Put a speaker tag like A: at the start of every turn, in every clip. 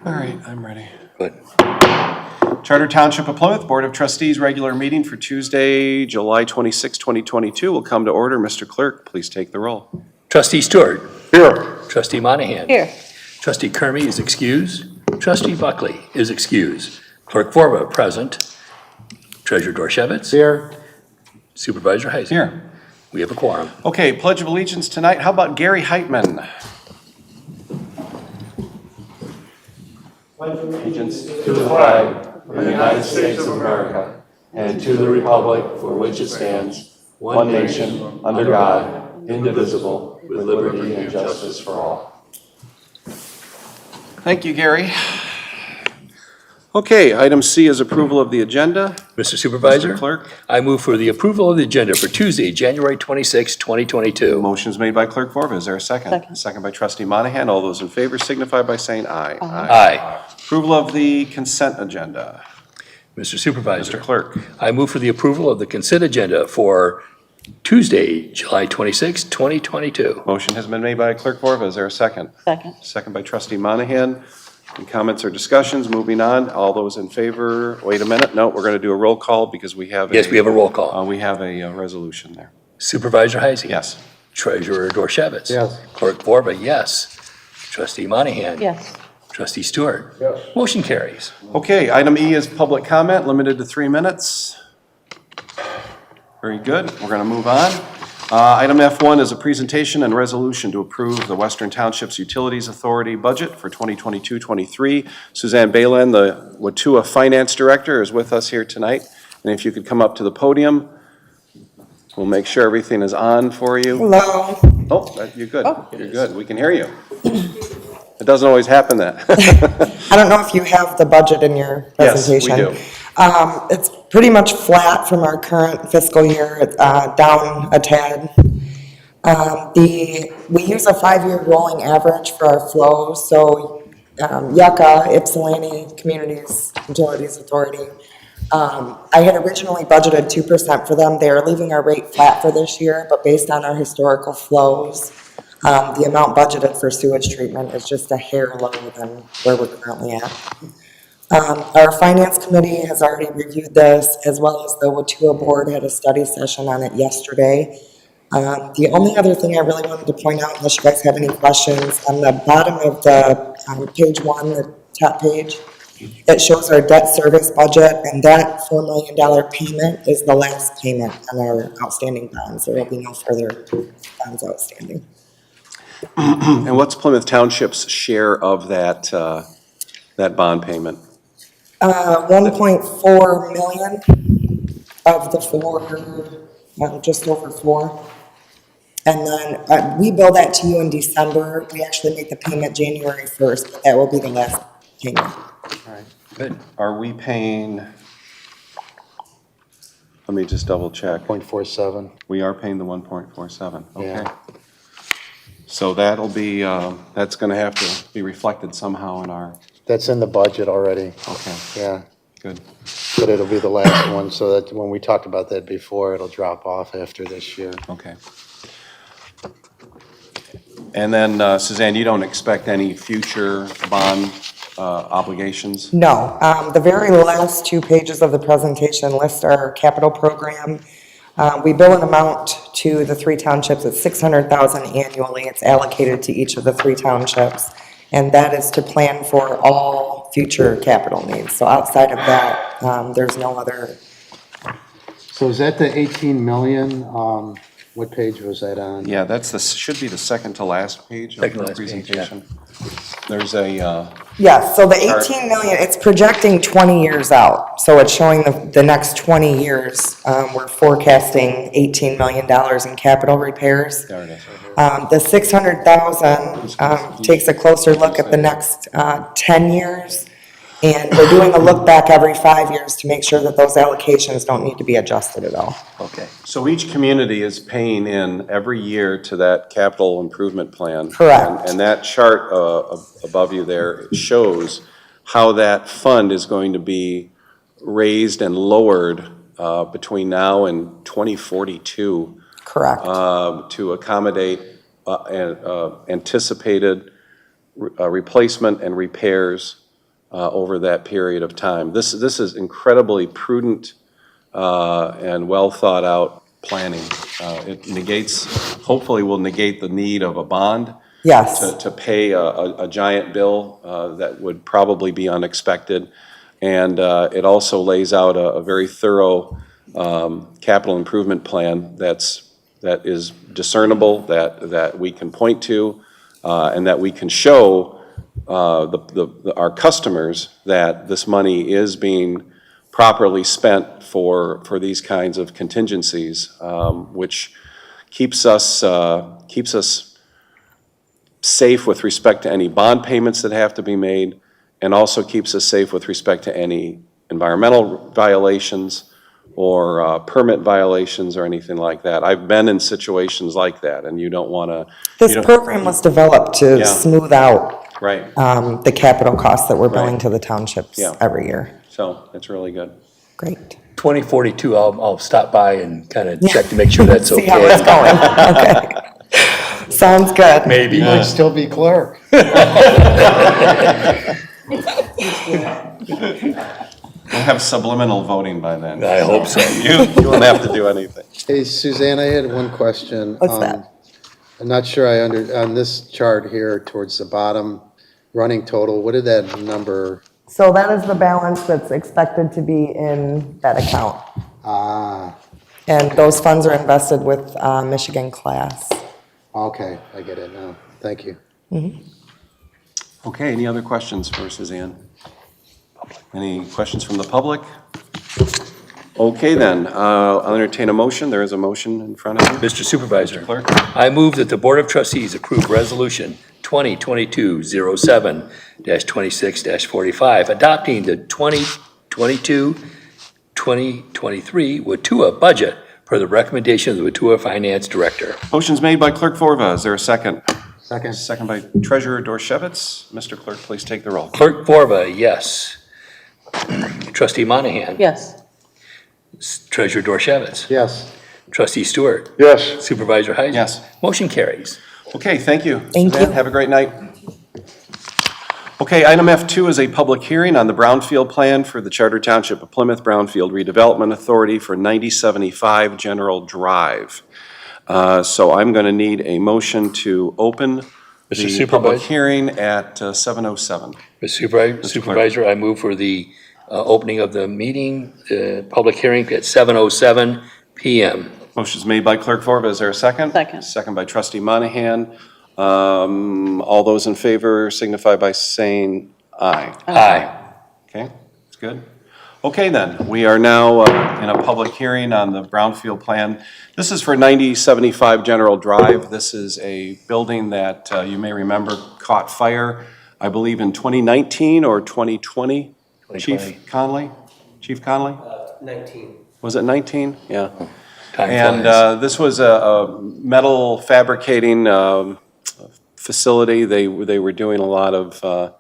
A: All right, I'm ready.
B: Good.
A: Charter Township of Plymouth Board of Trustees regular meeting for Tuesday, July 26, 2022 will come to order. Mr. Clerk, please take the roll.
B: Trustee Stewart.
A: Here.
B: Trustee Monahan.
C: Here.
B: Trustee Kermy is excused. Trustee Buckley is excused. Clerk Vorba present. Treasurer Dorshevitz.
A: Here.
B: Supervisor Heising.
A: Here.
B: We have a quorum.
A: Okay, Pledge of Allegiance tonight. How about Gary Heitman?
D: Pledge allegiance to the flag of the United States of America and to the republic for which it stands, one nation, under God, indivisible, with liberty and justice for all.
A: Thank you, Gary. Okay, item C is approval of the agenda.
B: Mr. Supervisor.
A: Mr. Clerk.
B: I move for the approval of the agenda for Tuesday, January 26, 2022.
A: Motion's made by Clerk Vorba. Is there a second?
C: Second.
A: Second by Trustee Monahan. All those in favor signify by saying aye.
B: Aye.
A: Approval of the consent agenda.
B: Mr. Supervisor.
A: Mr. Clerk.
B: I move for the approval of the consent agenda for Tuesday, July 26, 2022.
A: Motion has been made by Clerk Vorba. Is there a second?
C: Second.
A: Second by Trustee Monahan. Any comments or discussions? Moving on. All those in favor, wait a minute. No, we're going to do a roll call because we have
B: Yes, we have a roll call.
A: we have a resolution there.
B: Supervisor Heising.
A: Yes.
B: Treasurer Dorshevitz.
D: Yes.
B: Clerk Vorba, yes. Trustee Monahan.
C: Yes.
B: Trustee Stewart.
D: Yes.
B: Motion carries.
A: Okay, item E is public comment, limited to 3 minutes. Very good. We're going to move on. Item F1 is a presentation and resolution to approve the Western Township's Utilities Authority budget for 2022-23. Suzanne Balin, the WATUA Finance Director, is with us here tonight. And if you could come up to the podium, we'll make sure everything is on for you.
E: Hello.
A: Oh, you're good. You're good. We can hear you. It doesn't always happen that.
E: I don't know if you have the budget in your presentation.
A: Yes, we do.
E: It's pretty much flat from our current fiscal year, down a tad. We use a 5-year rolling average for our flows, so Yucca, Ypsilanti Communities Utilities Authority, I had originally budgeted 2% for them. They are leaving our rate flat for this year, but based on our historical flows, the amount budgeted for sewage treatment is just a hair lower than where we're currently at. Our finance committee has already reviewed this, as well as the WATUA board had a study session on it yesterday. The only other thing I really wanted to point out, unless you guys have any questions, on the bottom of the page 1, the top page, it shows our debt service budget, and that $4 million payment is the last payment on our outstanding bonds. There will be no further bonds outstanding.
A: And what's Plymouth Township's share of that bond payment?
E: 1.4 million of the 4, just over 4. And then we bill that to you in December. We actually make the payment January 1st, but that will be the last payment.
A: All right, good. Are we paying, let me just double check.
D: 0.47.
A: We are paying the 1.47, okay.
D: Yeah.
A: So that'll be, that's gonna have to be reflected somehow in our,
F: That's in the budget already,
A: okay,
F: yeah,
A: good.
F: but it'll be the last one, so that when we talked about that before, it'll drop off after this year.
A: Okay. And then Suzanne, you don't expect any future bond obligations?
E: No, the very last 2 pages of the presentation list our capital program. We bill an amount to the 3 townships at $600,000 annually. It's allocated to each of the 3 townships, and that is to plan for all future capital needs. So outside of that, there's no other.
F: So is that the 18 million, what page was that on?
A: Yeah, that's the, should be the second to last page of
B: Second to
A: the
B: last page,
A: presentation. There's a,
E: Yes, so the 18 million, it's projecting 20 years out. So it's showing the next 20 years. We're forecasting $18 million in capital repairs.
A: there it is, right here.
E: The 600,000 takes a closer look at the next 10 years. And we're doing a look back every 5 years to make sure that those allocations don't need to be adjusted at all.
B: Okay.
A: So each community is paying in every year to that capital improvement plan.
E: Correct.
A: And that chart above you there shows how that fund is going to be raised and lowered between now and 2042.
E: Correct.
A: To accommodate anticipated replacement and repairs over that period of time. This is incredibly prudent and well-thought-out planning. It hopefully will negate the need of a bond
E: Yes.
A: to pay a giant bill that would probably be unexpected. And it also lays out a very thorough capital improvement plan that is discernible, that we can point to, and that we can show our customers that this money is being properly spent for these kinds of contingencies, which keeps us safe with respect to any bond payments that have to be made, and also keeps us safe with respect to any environmental violations or permit violations or anything like that. I've been in situations like that, and you don't want to.
E: This program was developed to
A: Yeah.
E: smooth out
A: Right,
E: the capital costs that we're billing
A: Right.
E: to the townships
A: Yeah.
E: every year.
A: so it's really good.
E: Great.
B: 2042, I'll stop by and kind of check to make sure that's okay.
E: See how it's going. Okay. Sounds good.
B: Maybe.
F: You might still be clerk.
A: We'll have subliminal voting by then.
B: I hope so.
A: You won't have to do anything.
F: Hey, Suzanne, I had one question.
E: What's that?
F: I'm not sure on this chart here towards the bottom, running total, what did that number?
E: So that is the balance that's expected to be in that account. And those funds are invested with Michigan Class.
F: Okay, I get it now. Thank you.
A: Okay, any other questions for Suzanne? Any questions from the public? Okay, then, I'll entertain a motion. There is a motion in front of you.
B: Mr. Supervisor,
A: Clerk?
B: I move that the Board of Trustees approve Resolution 2022-07-26-45, adopting the 2022-2023 Watua budget per the recommendation of the Watua Finance Director.
A: Motion's made by Clerk Forva. Is there a second?
F: Second.
A: Second by Treasurer Dorshevitz. Mr. Clerk, please take the roll.
B: Clerk Borba, yes. Trustee Monahan?
C: Yes.
B: Treasurer Dorshevitz?
F: Yes.
B: Trustee Stewart?
F: Yes.
B: Supervisor Heisler?
A: Yes.
B: Motion carries.
A: Okay, thank you.
E: Thank
A: Suzanne,
E: you.
A: have a great night. Okay, item F2 is a public hearing on the Brownfield Plan for the Charter Township of Plymouth Brownfield Redevelopment Authority for 9075 General Drive. So I'm going to need a motion to open
B: Mr.
A: the public
B: Supervisor?
A: hearing at 7:07.
B: Mr. Supervisor, I move for the opening of the meeting, public hearing at 7:07 PM.
A: Motion's made by Clerk Forva. Is there a second?
C: Second.
A: Second by Trustee Monahan. All those in favor signify by saying aye.
B: Aye.
A: Okay, that's good. Okay, then, we are now in a public hearing on the Brownfield Plan. This is for 9075 General Drive. This is a building that you may remember caught fire, I believe, in 2019 or 2020?
B: 2020.
A: Chief Conley? Chief Conley?
G: 19.
A: Was it 19? Yeah.
B: Time
A: And
B: flies.
A: this was a metal fabricating facility. They were doing a lot of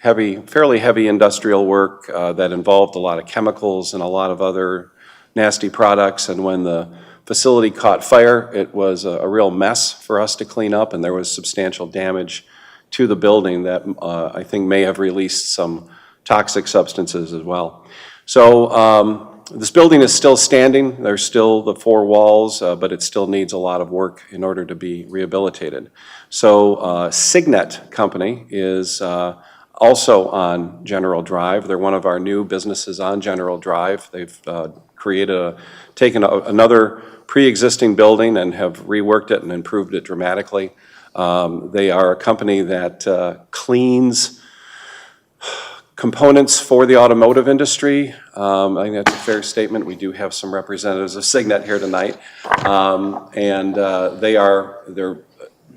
A: fairly heavy industrial work that involved a lot of chemicals and a lot of other nasty products. And when the facility caught fire, it was a real mess for us to clean up, and there was substantial damage to the building that I think may have released some toxic substances as well. So this building is still standing. There's still the four walls, but it still needs a lot of work in order to be rehabilitated. So Signet Company is also on General Drive. They're one of our new businesses on General Drive. They've taken another pre-existing building and have reworked it and improved it dramatically. They are a company that cleans components for the automotive industry. I think that's a fair statement. We do have some representatives of Signet here tonight. And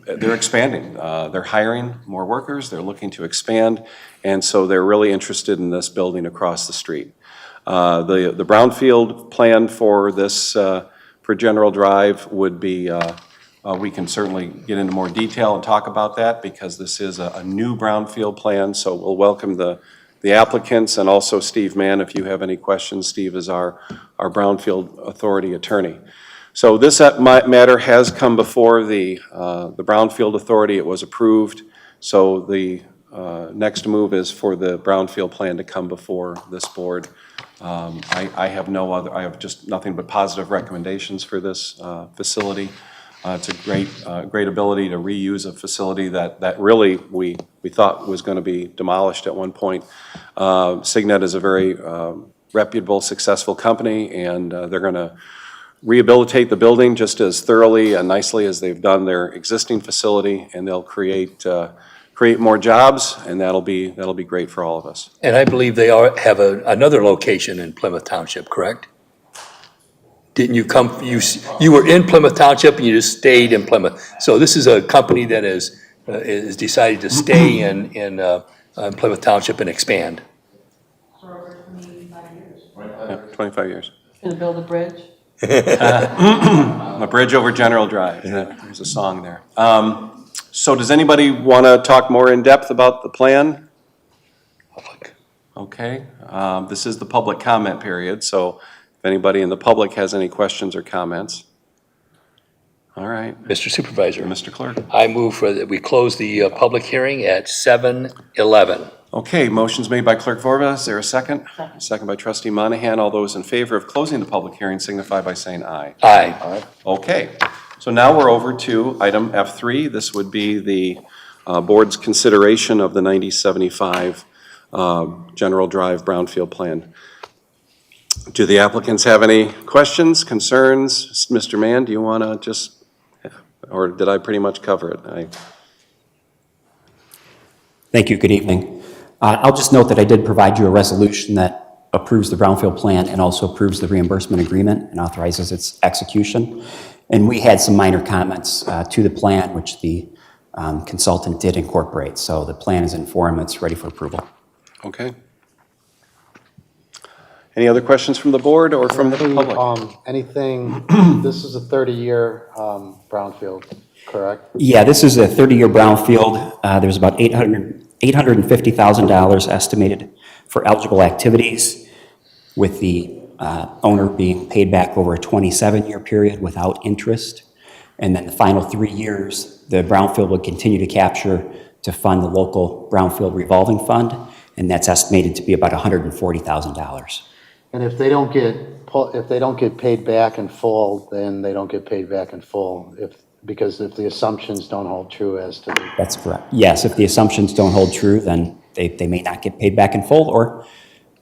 A: they're expanding. They're hiring more workers. They're looking to expand. And so they're really interested in this building across the street. The Brownfield plan for this, for General Drive would be, we can certainly get into more detail and talk about that because this is a new Brownfield plan. So we'll welcome the applicants and also Steve Mann, if you have any questions. Steve is our Brownfield Authority attorney. So this matter has come before the Brownfield Authority. It was approved. So the next move is for the Brownfield plan to come before this board. I have just nothing but positive recommendations for this facility. It's a great ability to reuse a facility that really we thought was going to be demolished at one point. Signet is a very reputable, successful company, and they're going to rehabilitate the building just as thoroughly and nicely as they've done their existing facility, and they'll create more jobs, and that'll be great for all of us.
B: And I believe they have another location in Plymouth Township, correct? Didn't you you were in Plymouth Township and you just stayed in Plymouth. So this is a company that is decided to stay in Plymouth Township and expand.
C: For over 25 years.
A: Yeah, 25 years.
C: Gonna build a bridge?
A: A bridge over General Drive. There's a song there. So does anybody want to talk more in depth about the plan?
B: Public.
A: Okay, this is the public comment period, so if anybody in the public has any questions or comments. All right,
B: Mr. Supervisor,
A: Mr. Clerk.
B: I move that we close the public hearing at 7:11.
A: Okay, motion's made by Clerk Vorba. Is there a second? Second by Trustee Monahan. All those in favor of closing the public hearing signify by saying aye.
B: Aye.
A: Okay, so now we're over to item F3. This would be the board's consideration of the 9075 General Drive Brownfield Plan. Do the applicants have any questions, concerns? Mr. Mann, do you want to just, or did I pretty much cover it?
G: Thank you. Good evening. I'll just note that I did provide you a resolution that approves the Brownfield Plan and also approves the reimbursement agreement and authorizes its execution. And we had some minor comments to the plan, which the consultant did incorporate. So the plan is in form. It's ready for approval.
A: Okay. Any other questions from the board or from the public?
F: Anything, this is a 30-year brownfield, correct?
G: Yeah, this is a 30-year brownfield. There's about $850,000 estimated for eligible activities, with the owner being paid back over a 27-year period without interest. And then the final 3 years, the brownfield will continue to capture to fund the local brownfield revolving fund, and that's estimated to be about $140,000.
F: And if they don't get paid back in full, then they don't get paid back in full, because if the assumptions don't hold true as to the...
G: That's correct. Yes, if the assumptions don't hold true, then they may not get paid back in full, or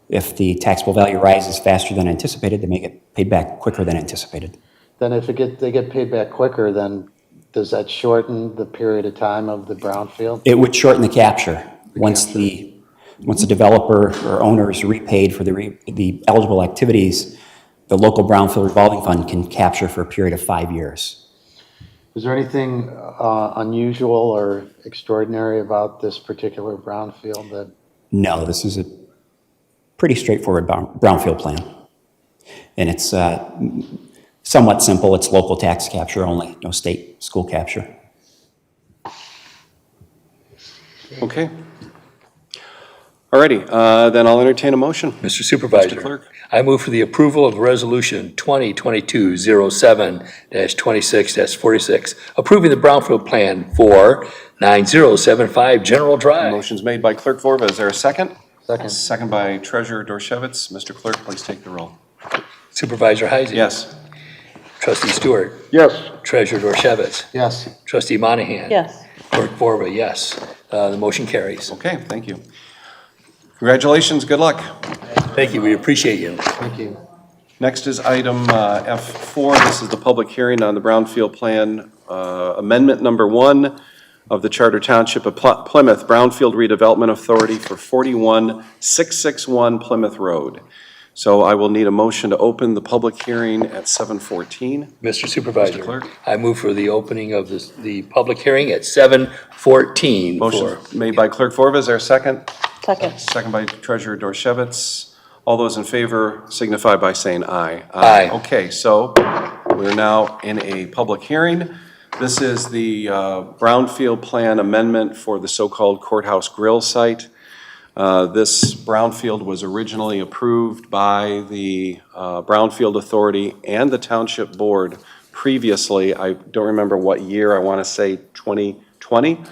G: if the taxable value rises faster than anticipated, they may get paid back quicker than anticipated.
F: Then if they get paid back quicker, then does that shorten the period of time of the brownfield?
G: It would shorten the capture. Once the developer or owner is repaid for the eligible activities, the local brownfield revolving fund can capture for a period of 5 years.
F: Is there anything unusual or extraordinary about this particular brownfield that...
G: No, this is a pretty straightforward brownfield plan. And it's somewhat simple. It's local tax capture only, no state school capture.
A: Okay. All righty, then I'll entertain a motion.
B: Mr. Supervisor.
A: Mr. Clerk.
B: I move for the approval of Resolution 2022-07-26-46, approving the Brownfield Plan for 9075 General Drive.
A: Motion's made by Clerk Vorba. Is there a second?
F: Second.
A: Second by Treasurer Dorshevitz. Mr. Clerk, please take the roll.
B: Supervisor Heisey.
A: Yes.
B: Trustee Stewart.
F: Yes.
B: Treasurer Dorshevitz.
F: Yes.
B: Trustee Monahan.
C: Yes.
B: Clerk Borba, yes. The motion carries.
A: Okay, thank you. Congratulations, good luck.
B: Thank you, we appreciate you.
F: Thank you.
A: Next is item F4. This is the public hearing on the Brownfield Plan Amendment Number 1 of the Charter Township of Plymouth Brownfield Redevelopment Authority for 41661 Plymouth Road. So I will need a motion to open the public hearing at 7:14.
B: Mr. Supervisor.
A: Mr. Clerk.
B: I move for the opening of the public hearing at 7:14.
A: Motion made by Clerk Vorba. Is there a second?
C: Second.
A: Second by Treasurer Dorshevitz. All those in favor signify by saying aye.
B: Aye.
A: Okay, so we're now in a public hearing. This is the Brownfield Plan amendment for the so-called Courthouse Grill site. This brownfield was originally approved by the Brownfield Authority and the Township Board previously. I don't remember what year, I want to say 2020.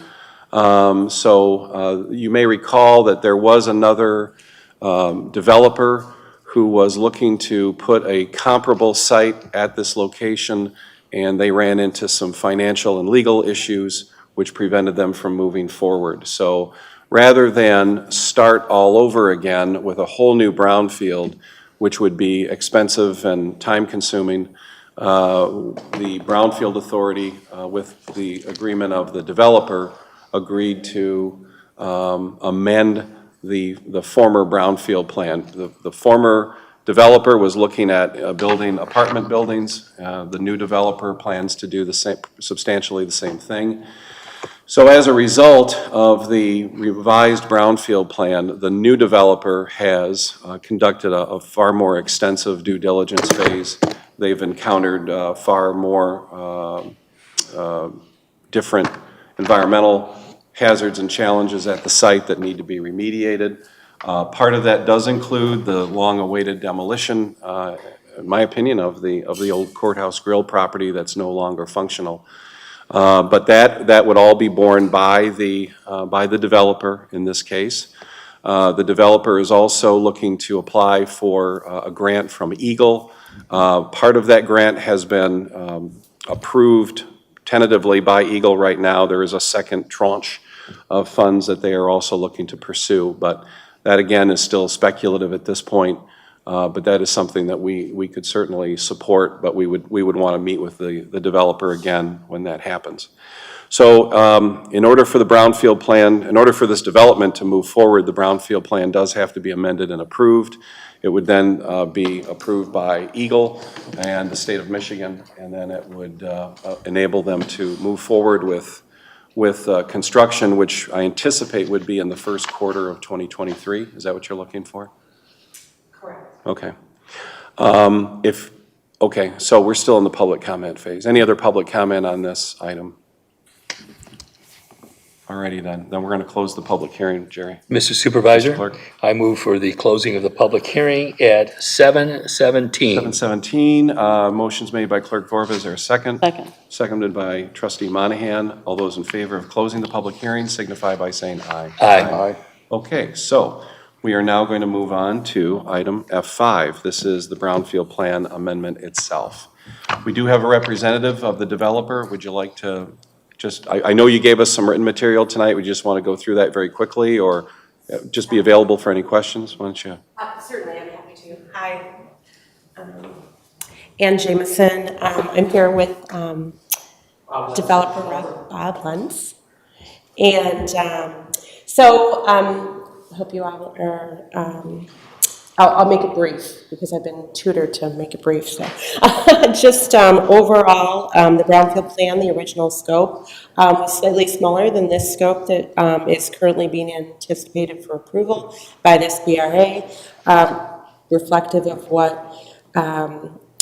A: You may recall that there was another developer who was looking to put a comparable site at this location, and they ran into some financial and legal issues which prevented them from moving forward. So rather than start all over again with a whole new brownfield, which would be expensive and time-consuming, the Brownfield Authority, with the agreement of the developer, agreed to amend the former Brownfield plan. The former developer was looking at building apartment buildings. The new developer plans to do the same, substantially the same thing. So as a result of the revised Brownfield plan, the new developer has conducted a far more extensive due diligence phase. They've encountered far more different environmental hazards and challenges at the site that need to be remediated. Part of that does include the long-awaited demolition, in my opinion, of the old Courthouse Grill property that's no longer functional. But that would all be borne by the developer in this case. The developer is also looking to apply for a grant from Eagle. Part of that grant has been approved tentatively by Eagle right now. There is a second tranche of funds that they are also looking to pursue, but that again is still speculative at this point. But that is something that we could certainly support, but we would want to meet with the developer again when that happens. So in order for the Brownfield plan, in order for this development to move forward, the Brownfield plan does have to be amended and approved. It would then be approved by Eagle and the state of Michigan, and then it would enable them to move forward with construction, which I anticipate would be in the first quarter of 2023. Is that what you're looking for?
C: Correct.
A: Okay. Okay, so we're still in the public comment phase. Any other public comment on this item? Alrighty then we're going to close the public hearing, Jerry.
B: Mr. Supervisor,
A: Mr. Clerk.
B: I move for the closing of the public hearing at 7:17.
A: 7:17, motion's made by Clerk Vorba. Is there a second?
C: Second.
A: Seconded by Trustee Monahan. All those in favor of closing the public hearing signify by saying aye.
B: Aye.
A: Okay, so we are now going to move on to item F5. This is the Brownfield Plan amendment itself. We do have a representative of the developer. Would you like to I know you gave us some written material tonight. We just want to go through that very quickly, or just be available for any questions. Why don't you?
H: Certainly, I'm happy to. Hi, Ann Jameson. I'm here with developer Bob Lentz. And I hope you all are, I'll make it brief because I've been tutored to make it brief. So just overall, the Brownfield plan, the original scope, was slightly smaller than this scope that is currently being anticipated for approval by this BRA, reflective of what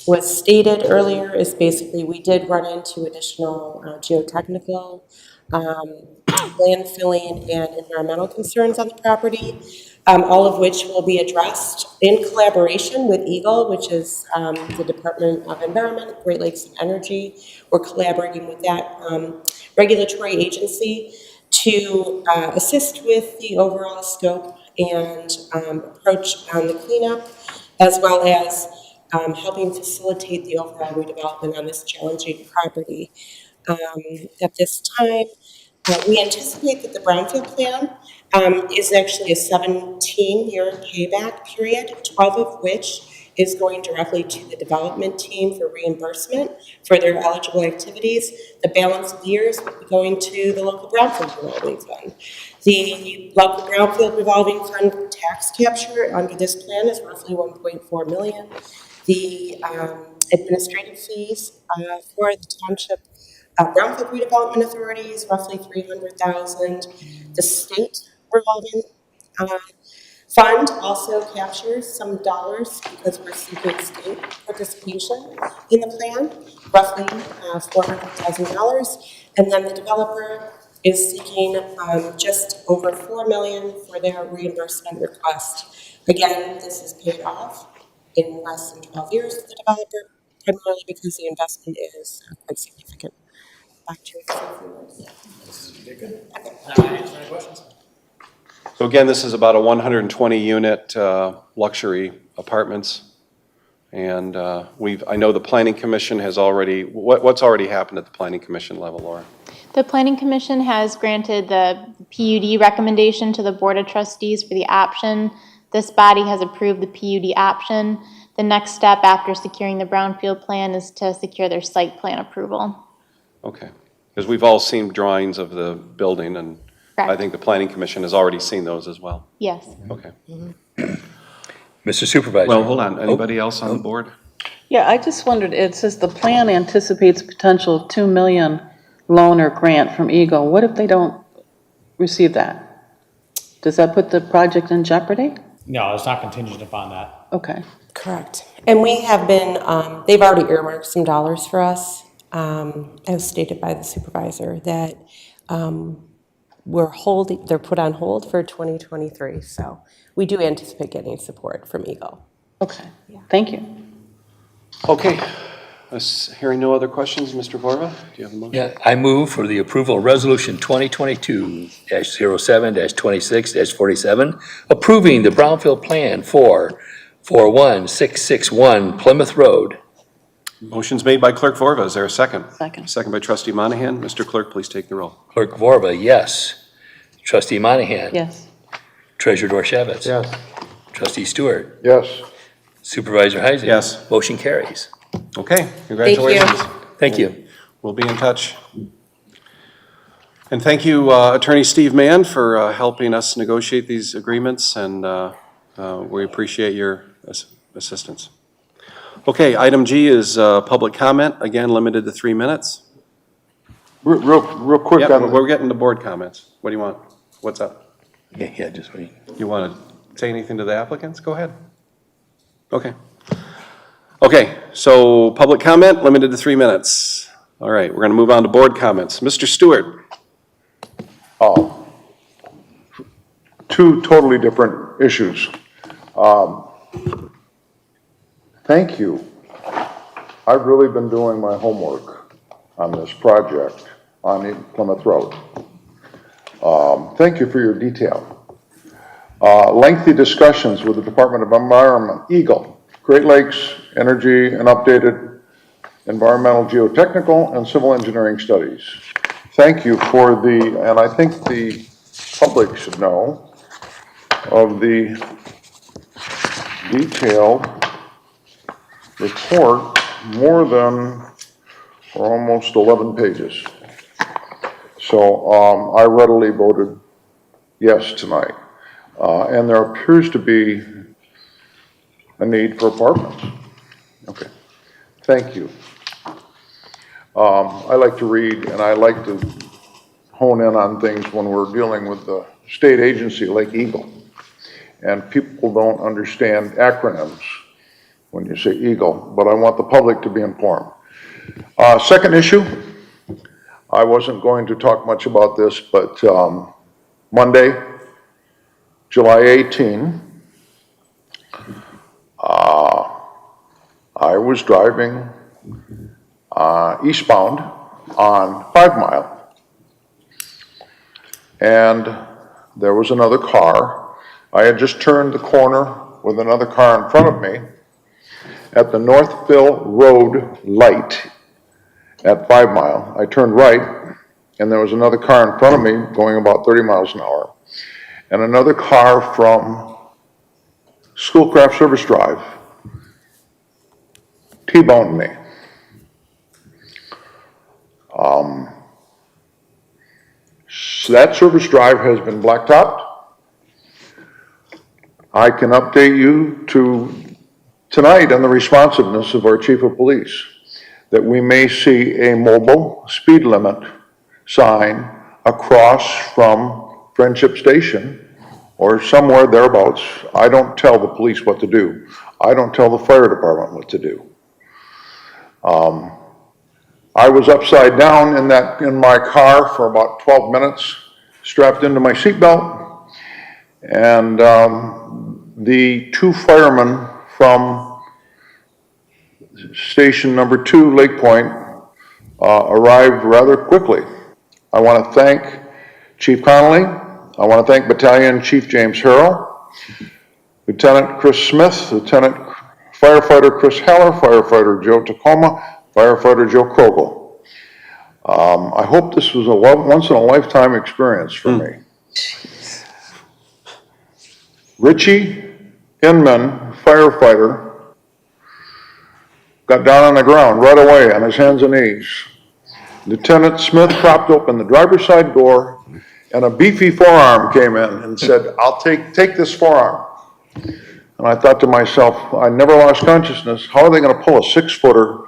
H: was stated earlier is basically we did run into additional geotechnical, landfilling, and environmental concerns on the property. All of which will be addressed in collaboration with Eagle, which is the Department of Environment, Great Lakes and Energy. We're collaborating with that regulatory agency to assist with the overall scope and approach on the cleanup, as well as helping facilitate the overall redevelopment on this challenging property. At this time, we anticipate that the Brownfield plan is actually a 17-year payback period, 12 of which is going directly to the development team for reimbursement for their eligible activities. The balance of years will be going to the local Brownfield revolving fund. The local Brownfield revolving fund tax capture under this plan is roughly $1.4 million. The administrative fees for the township Brownfield Redevelopment Authority is roughly $300,000. The state revolving fund also captures some dollars because we're seeking state participation in the plan, roughly $400,000. And then the developer is seeking just over $4 million for their reimbursement request. Again, this is paid off in less than 12 years for the developer, primarily because the investment is quite significant. back to you.
A: So again, this is about a 120-unit luxury apartments. And I know the Planning Commission has already, what's already happened at the Planning Commission level, Laura?
I: The Planning Commission has granted the PUD recommendation to the Board of Trustees for the option. This body has approved the PUD option. The next step after securing the Brownfield Plan is to secure their site plan approval.
A: Okay, because we've all seen drawings of the building, and I
I: Correct.
A: think the Planning Commission has already seen those as well.
I: Yes.
A: Okay.
B: Mr. Supervisor?
A: Well, hold on, anybody else on the board?
C: Yeah, I just wondered, it says the plan anticipates potential of 2 million loan or grant from Eagle. What if they don't receive that? Does that put the project in jeopardy?
J: No, it's not contingent upon that.
C: Okay.
H: Correct. And we have been, they've already earmarked some dollars for us, as stated by the supervisor, that they're put on hold for 2023. So we do anticipate getting support from Eagle.
C: Okay. Thank you.
A: Okay, hearing no other questions, Mr. Vorba, do you have a motion?
B: Yeah, I move for the approval of Resolution 2022-07-26-47, approving the Brownfield Plan for 41661 Plymouth Road.
A: Motion's made by Clerk Vorba, is there a second?
C: Second.
A: Second by Trustee Monahan. Mr. Clerk, please take the roll.
B: Clerk Vorba, yes. Trustee Monahan?
C: Yes.
B: Treasurer Dorchevitz?
F: Yes.
B: Trustee Stewart?
F: Yes.
B: Supervisor Heising?
A: Yes.
B: Motion carries.
A: Okay, congratulations.
B: Thank you.
A: We'll be in touch. And thank you, Attorney Steve Mann, for helping us negotiate these agreements, and we appreciate your assistance. Okay, item G is public comment, again, limited to 3 minutes.
D: Real quick
A: Yep,
D: on,
A: we're getting to board comments. What do you want? What's up?
B: Yeah, just wait.
A: You want to say anything to the applicants? Go ahead. Okay. Okay, so public comment, limited to 3 minutes. All right, we're going to move on to board comments. Mr. Stewart.
D: two totally different issues. Thank you. I've really been doing my homework on this project on Plymouth Road. Thank you for your detail. Lengthy discussions with the Department of Environment, Eagle, Great Lakes Energy, and updated environmental, geotechnical, and civil engineering studies. Thank you for and I think the public should know of the detailed report, more than or almost 11 pages. So I readily voted yes tonight. And there appears to be a need for apartments. Okay, thank you. I like to read, and I like to hone in on things when we're dealing with the state agency like Eagle. And people don't understand acronyms when you say Eagle, but I want the public to be informed. Second issue, I wasn't going to talk much about this, but Monday, July 18, I was driving eastbound on 5 Mile, and there was another car. I had just turned the corner with another car in front of me at the Northville Road light at 5 Mile. I turned right, and there was another car in front of me going about 30 miles an hour, and another car from Schoolcraft Service Drive T-boned me. So that service drive has been blacktopped. I can update you tonight on the responsiveness of our chief of police, that we may see a mobile speed limit sign across from Friendship Station or somewhere thereabouts. I don't tell the police what to do. I don't tell the fire department what to do. I was upside down in my car for about 12 minutes, strapped into my seatbelt, and the 2 firemen from station number 2, Lake Point,
K: arrived rather quickly. I want to thank Chief Connolly. I want to thank Battalion Chief James Harrell, Lieutenant Chris Smith, Lieutenant Firefighter Chris Heller, Firefighter Joe Tacoma, Firefighter Joe Krogel. I hope this was a once-in-a-lifetime experience for me. Richie Inman, firefighter, got down on the ground right away on his hands and knees. Lieutenant Smith propped open the driver's side door, and a beefy forearm came in and said, "I'll take this forearm." And I thought to myself, I never lost consciousness. How are they going to pull a 6-footer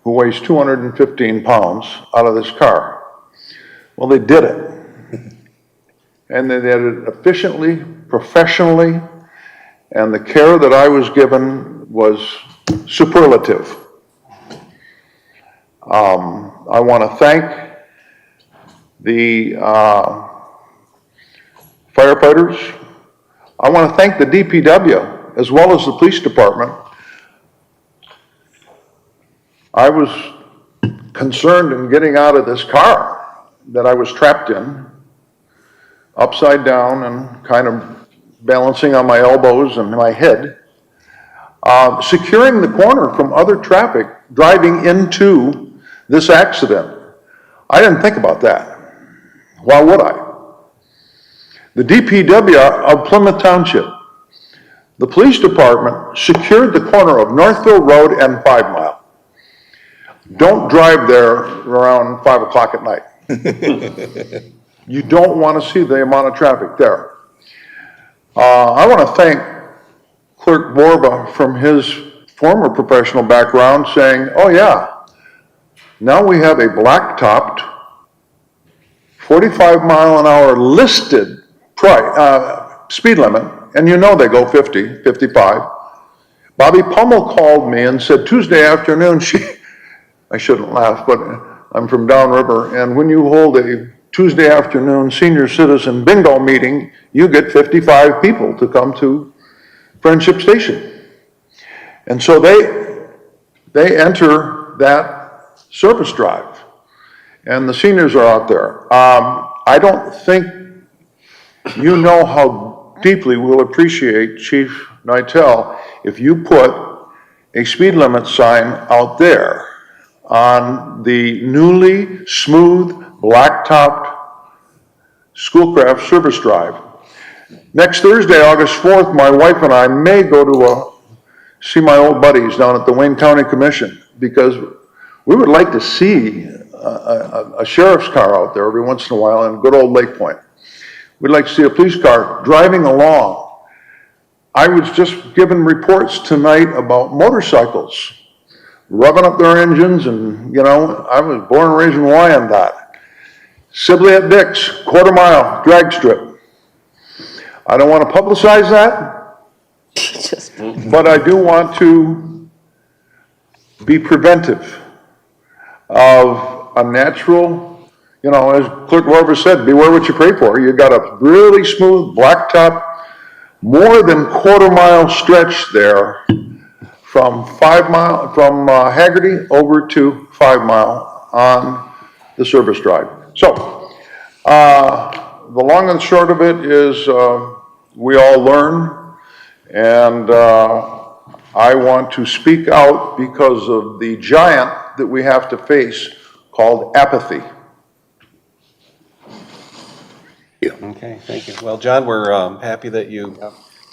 K: who weighs 215 pounds out of this car? Well, they did it. And they did it efficiently, professionally, and the care that I was given was superlative. I want to thank the firefighters. I want to thank the DPW as well as the police department. I was concerned in getting out of this car that I was trapped in, upside down and kind of balancing on my elbows and my head, securing the corner from other traffic driving into this accident. I didn't think about that. Why would I? The DPW of Plymouth Township, the police department secured the corner of Northfield Road and 5 Mile. Don't drive there around 5 o'clock at night. You don't want to see the amount of traffic there. I want to thank Clerk Borba from his former professional background saying, oh yeah, now we have a black-topped 45-mile-an-hour listed speed limit, and you know they go 50, 55. Bobby Pummel called me and said Tuesday afternoon, I shouldn't laugh, but I'm from downriver, and when you hold a Tuesday afternoon senior citizen bingo meeting, you get 55 people to come to Friendship Station. And so they enter that service drive, and the seniors are out there. I don't think you know how deeply we'll appreciate Chief Nitel if you put a speed limit sign out there on the newly smooth, black-topped Schoolcraft service drive. Next Thursday, August 4th, my wife and I may go to see my old buddies down at the Wayne County Commission, because we would like to see a sheriff's car out there every once in a while in good old Lake Point. We'd like to see a police car driving along. I was just given reports tonight about motorcycles revving up their engines, and you know, I was born and raised in Wyandotte. Sibley at Dix, quarter-mile drag strip. I don't want to publicize that, but I do want to be preventive of a natural, you know, as Clerk Rover said, beware what you pray for. You got a really smooth blacktop, more than quarter-mile stretch there from 5 Mile, from Haggerty over to 5 Mile on the service drive. So, the long and short of it is we all learn, and I want to speak out because of the giant that we have to face called apathy.
A: Okay, thank you. Well, John, we're happy that you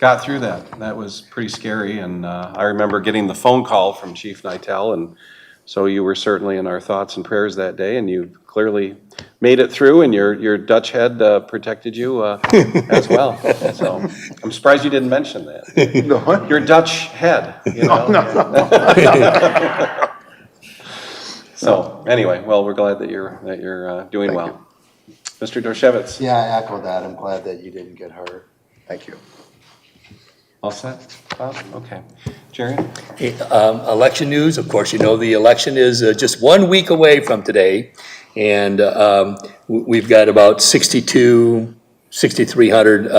A: got through that. That was pretty scary, and I remember getting the phone call from Chief Nitel, and so you were certainly in our thoughts and prayers that day, and you clearly made it through, and your Dutch head protected you as well. So I'm surprised you didn't mention that.
K: No, what?
A: Your Dutch head, you know?
K: No.
A: So anyway, well, we're glad that you're doing well. Mr. Dorshevitz.
F: Yeah, I echo that. I'm glad that you didn't get hurt.
K: Thank you.
A: All set? Bob? Okay. Jerry?
B: Election news, of course, you know the election is just 1 week away from today, and we've got about 6,300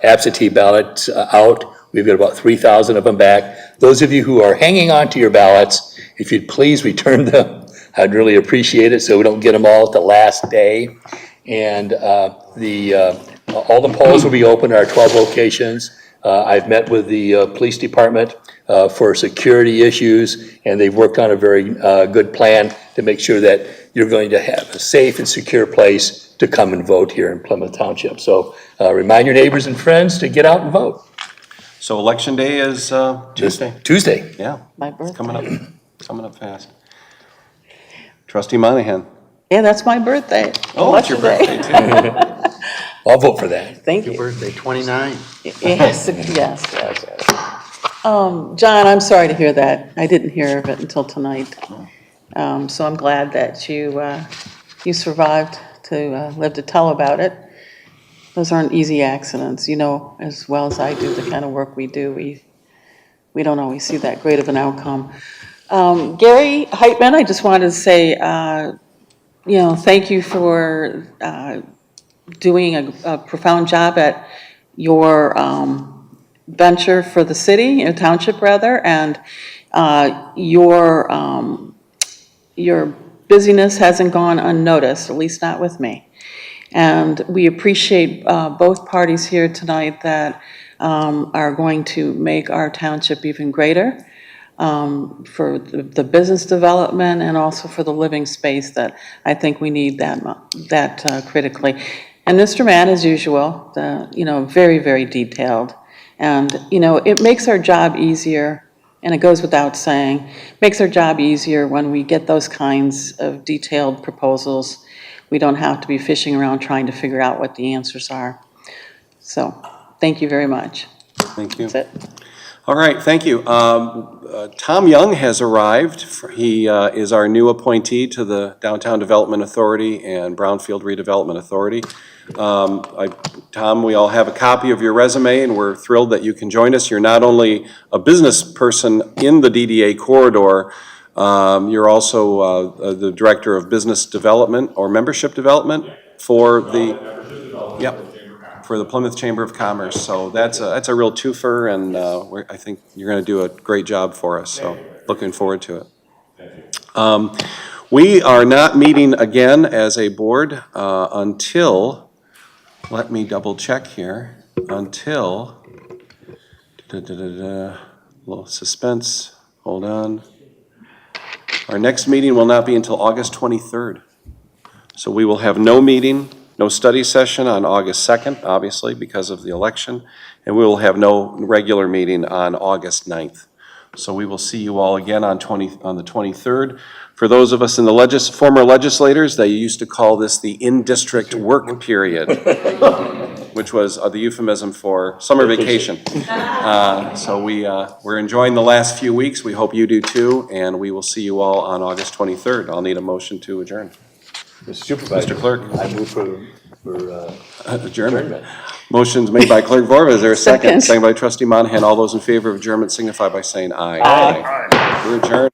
B: absentee ballots out. We've got about 3,000 of them back. Those of you who are hanging on to your ballots, if you'd please return them I'd really appreciate it, so we don't get them all at the last day. And all the polls will be open at our 12 locations. I've met with the police department for security issues, and they've worked on a very good plan to make sure that you're going to have a safe and secure place to come and vote here in Plymouth Township. So remind your neighbors and friends to get out and vote.
A: So Election Day is Tuesday.
B: Tuesday.
A: Yeah,
C: My
A: it's
C: birthday.
A: coming up fast. Trustee Monahan.
C: Yeah, that's my birthday.
A: Oh, it's your
C: Election
A: birthday
C: day.
A: too.
B: I'll vote for that.
C: Thank
F: Your
C: you.
F: birthday, 29.
C: Yes, yes. John, I'm sorry to hear that. I didn't hear of it until tonight. So I'm glad that you survived to live to tell about it. Those aren't easy accidents, you know, as well as I do, the kind of work we do. We don't always see that great of an outcome. Gary Heitman, I just wanted to say, thank you for doing a profound job at your venture for the city, township rather, and your busyness hasn't gone unnoticed, at least not with me. And we appreciate both parties here tonight that are going to make our township even greater for the business development and also for the living space that I think we need that critically. And Mr. Mann, as usual, very, very detailed. And, it makes our job easier, and it goes without saying, makes our job easier when we get those kinds of detailed proposals. We don't have to be fishing around trying to figure out what the answers are. So, thank you very much.
A: Thank you.
C: That's it.
A: All right, thank you. Tom Young has arrived. He is our new appointee to the Downtown Development Authority and Brownfield Redevelopment Authority. Tom, we all have a copy of your resume, and we're thrilled that you can join us. You're not only a business person in the DDA corridor, you're also the Director of Business Development or Membership Development for the Plymouth Chamber of Commerce. So that's a real twofer, and I think you're going to do a great job for us. So looking forward to it. We are not meeting again as a board until, let me double check here, until, little suspense, hold on. Our next meeting will not be until August 23rd. So we will have no meeting, no study session on August 2nd, obviously, because of the election, and we will have no regular meeting on August 9th. So we will see you all again on the 23rd. For those of us in the former legislators, they used to call this the in-district work period, which was the euphemism for summer vacation. So we're enjoying the last few weeks. We hope you do too, and we will see you all on August 23rd. I'll need a motion to adjourn.
B: Mr. Supervisor.
A: Mr. Clerk.
B: I move for
A: Adjournment. Motion's made by Clerk Vorba. Is there a second?
C: Second.
A: Second by Trustee Monahan. All those in favor of adjournment signify by saying aye. Aye. We're adjourned.